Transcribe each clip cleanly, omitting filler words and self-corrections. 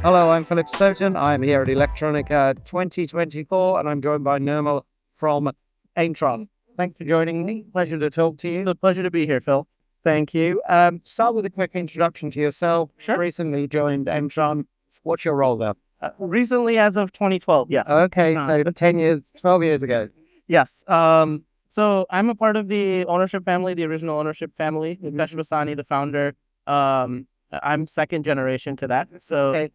Hello, I'm Philip Stoughton. I'm here at Electronica 2024, and I'm joined by Nirmal from Aimtron. Thanks for joining me. Pleasure to talk to you. It's a pleasure to be here, Phil. Thank you. Start with a quick introduction to yourself. Sure. Recently joined Aimtron. What's your role there? Recently, as of 2012, yeah. Okay, so 10 years, 12 years ago. Yes. So I'm a part of the ownership family, the original ownership family. Mukesh Vasani, the founder. I'm second generation to that. So Okay.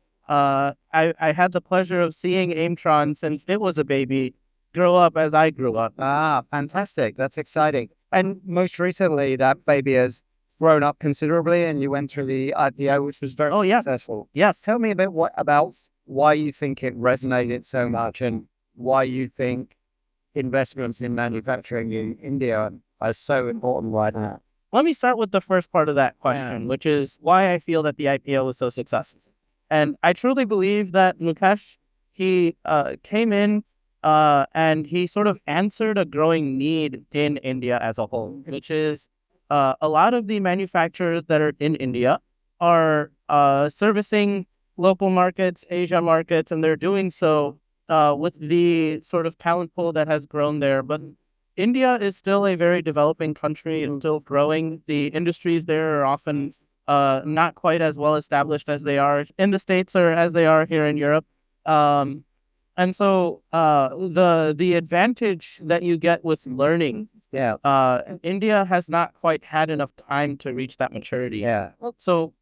I had the pleasure of seeing Aimtron since it was a baby grow up as I grew up. Ah, fantastic. That's exciting. And most recently, that baby has grown up considerably, and you went through the IPO, which was very successful. Yes. Tell me a bit about why you think it resonated so much and why you think investments in manufacturing in India are so important right now. Let me start with the first part of that question, which is why I feel that the IPO was so successful. And I truly believe that Mukesh, he came in and he sort of answered a growing need in India as a whole, which is a lot of the manufacturers that are in India are servicing local markets, Asia markets, and they're doing so with the sort of talent pool that has grown there. But India is still a very developing country and still growing. The industries there are often not quite as well established as they are in the States or as they are here in Europe. And so the advantage that you get with learning, India has not quite had enough time to reach that maturity. Yeah. So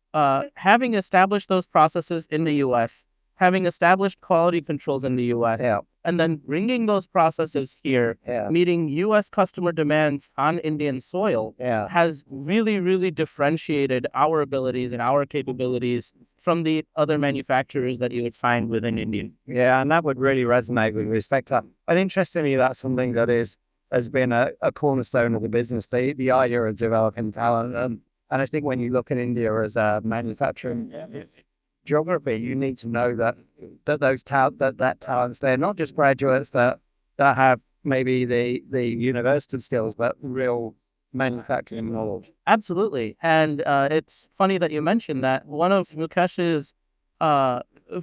having established those processes in the U.S., having established quality controls in the U.S., and then bringing those processes here, meeting U.S. customer demands on Indian soil, has really, really differentiated our abilities and our capabilities from the other manufacturers that you would find within India. Yeah, and that would really resonate with respect to. And interestingly, that's something that has been a cornerstone of the business, the idea of developing talent. And I think when you look at India as a manufacturing geography, you need to know that talents, they're not just graduates that have maybe the university skills, but real manufacturing knowledge. Absolutely. And it's funny that you mentioned that. One of Mukesh's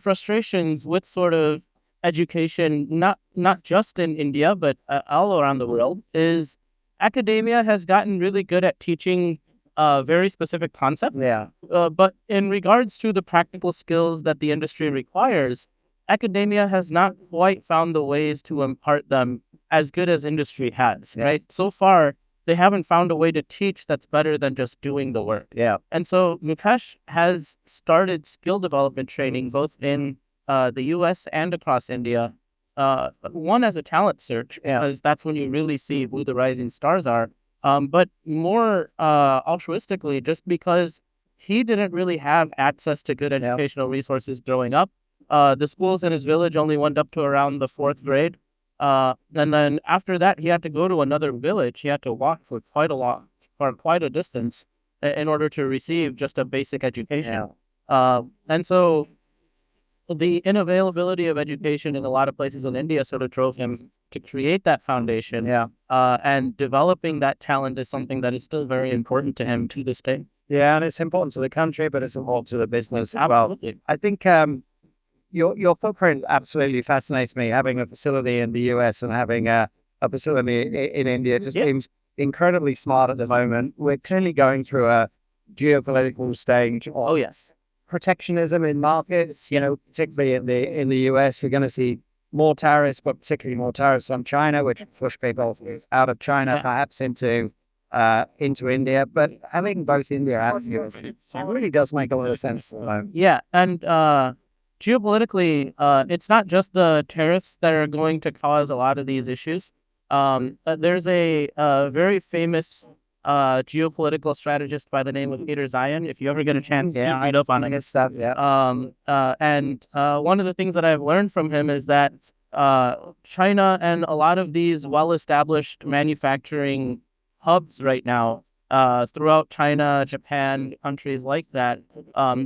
frustrations with sort of education, not just in India, but all around the world, is academia has gotten really good at teaching very specific concepts. But in regards to the practical skills that the industry requires, academia has not quite found the ways to impart them as good as industry has, right? So far, they haven't found a way to teach that's better than just doing the work. And so Mukesh has started skill development training both in the U.S. and across India. One as a talent search, because that's when you really see who the rising stars are. But more altruistically, just because he didn't really have access to good educational resources growing up. The schools in his village only went up to around the 4th grade. And then after that, he had to go to another village. He had to walk for quite a distance in order to receive just a basic education. And so the unavailability of education in a lot of places in India sort of drove him to create that foundation. And developing that talent is something that is still very important to him to this day. Yeah, and it's important to the country, but it's important to the business as well. I think your footprint absolutely fascinates me. Having a facility in the US and having a facility in India just seems incredibly smart at the moment. We're clearly going through a geopolitical stage of protectionism in markets, particularly in the US. We're going to see more tariffs, but particularly more tariffs on China, which push people out of China, perhaps into India. But having both India and the US, it really does make a lot of sense. Yeah, and geopolitically, it's not just the tariffs that are going to cause a lot of these issues. There's a very famous geopolitical strategist by the name of Peter Zion. If you ever get a chance to read up on his stuff. And one of the things that I've learned from him is that China and a lot of these well-established manufacturing hubs right now throughout China, Japan, countries like that,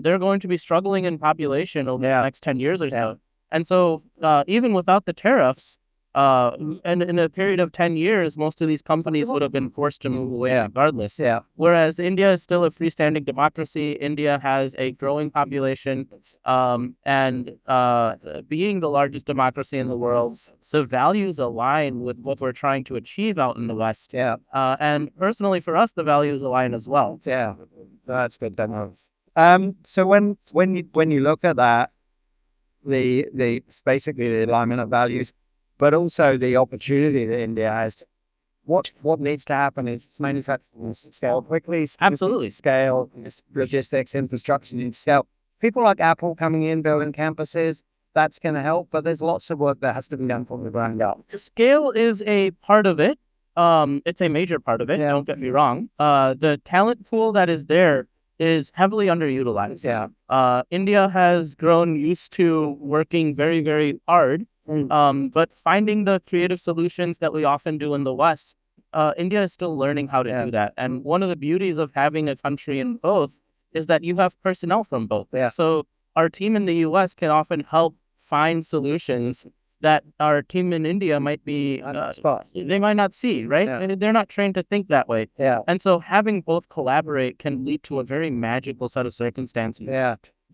they're going to be struggling in population over the next 10 years or so. And so even without the tariffs, And in a period of 10 years, most of these companies would have been forced to move away regardless. Yeah. Whereas India is still a freestanding democracy. India has a growing population, and being the largest democracy in the world, the values align with what we're trying to achieve out in the West. Yeah. And personally, for us, the values align as well. Yeah. That's good to know. So when you look at that, the basically the alignment of values, but also the opportunity that India has. What needs to happen is manufacturing scale quickly. Absolutely. Scale, logistics, infrastructure needs scale. People like Apple coming in, building campuses, that's going to help, but there's lots of work that has to be done from the ground up. Scale is a part of it. It's a major part of it. Don't get me wrong. The talent pool that is there is heavily underutilized. India has grown used to working very, very hard. But finding the creative solutions that we often do in the West, India is still learning how to do that. And one of the beauties of having a country in both is that you have personnel from both. So our team in the US can often help find solutions that our team in India might be, they might not see, right? And they're not trained to think that way. And so having both collaborate can lead to a very magical set of circumstances.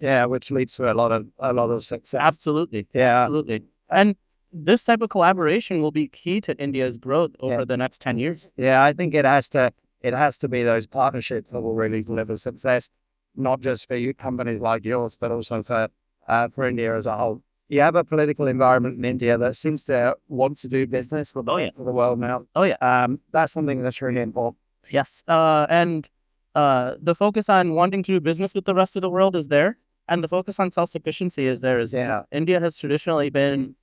Which leads to a lot of success. Absolutely. Absolutely. And this type of collaboration will be key to India's growth over the next 10 years. I think it has to be those partnerships that will really deliver success, not just for you companies like yours, but also for India as a whole. You have a political environment in India that seems to want to do business with the world now. That's something that's really important. Yes. And the focus on wanting to do business with the rest of the world is there. And the focus on self-sufficiency is there as well. India has traditionally been,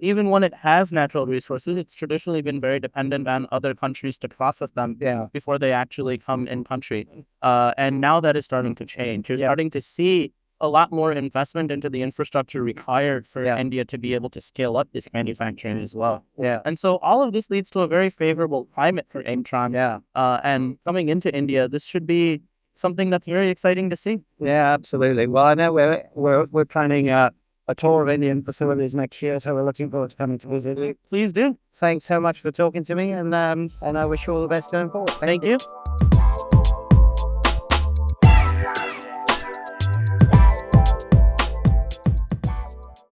even when it has natural resources, it's traditionally been very dependent on other countries to process them before they actually come in country. And now that is starting to change. You're starting to see a lot more investment into the infrastructure required for India to be able to scale up this manufacturing as well. And so all of this leads to a very favorable climate for Aimtron. And coming into India, this should be something that's very exciting to see. Absolutely. Well, I know we're planning a tour of Indian facilities next year, so we're looking forward to coming to visit you. Please do. Thanks so much for talking to me, and I wish you all the best going forward. Thank you.